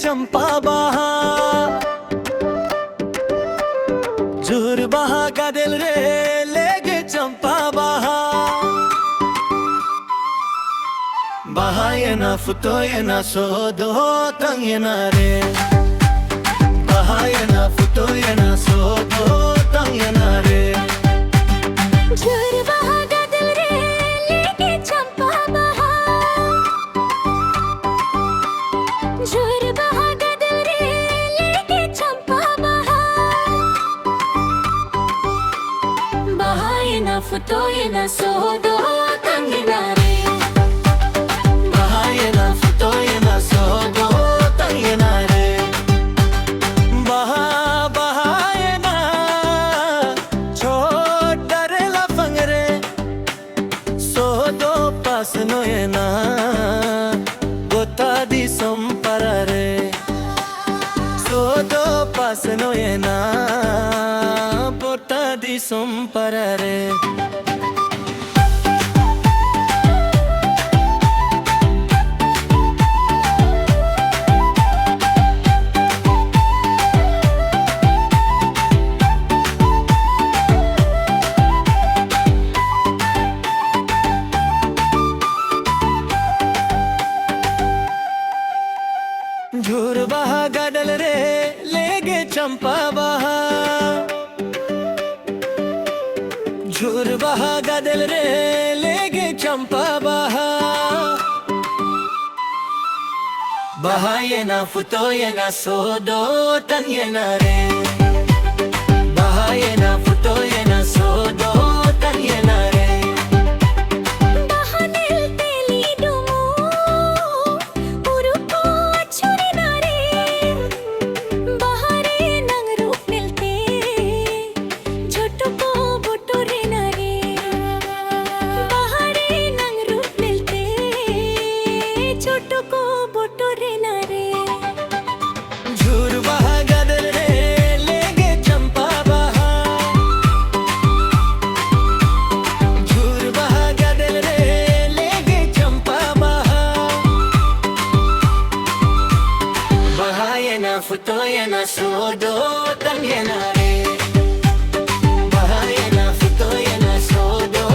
चंपा बहा झूर बहा गदल रे लेगे चंपा बहा बहा ये ना फुतो ये ना सोदो तंग ये ना रे बहा ये ना फुतो ये ना सोदो तंग ये ना रे झूर बहा गदल रे लेगे चंपा बहा झूर बहा गदल रे लेगे चंपा बहा बहा ये ना फुतो ये ना सोदो तंग ये ना रे बहा ये ना फुतो ये ना सोदो तंग ये ना रे बहा बहा ये ना छोड़ डरे लफंग रे सोदो पासनो ये ना गोता दी संपरा रे सोदो पासनो ये ना बोता दी संपरा रे झूर बहा गदल रे लेगे चंपा बहा झूर बहा गदल रे लेगे चंपा बहा बहा ये ना फुतो ये ना सोदो तंग ये ना रे बहा ये ना फुतो ये ना सोदो तंग ये ना रे झूर बहा गदल रे लेगे चंपा बहा झूर बहा गदल रे लेगे चंपा बहा बहा ये ना फुतो ये ना सोदो तंग ये ना रे बहा ये ना फुतो ये ना सोदो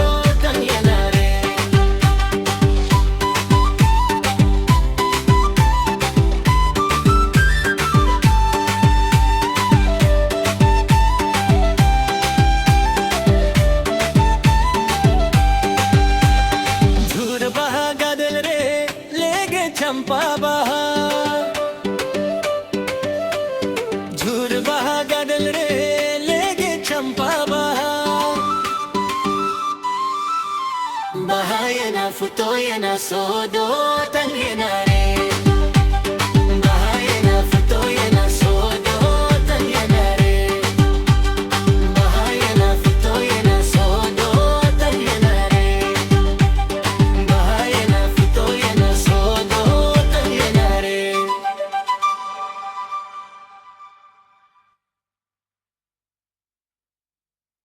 तंग ये ना रे चंपा बहा झूर बहा गदल रे लेगे चंपा बहा बहा ये ना फुतो ये ना सोदो तंग ये ना रे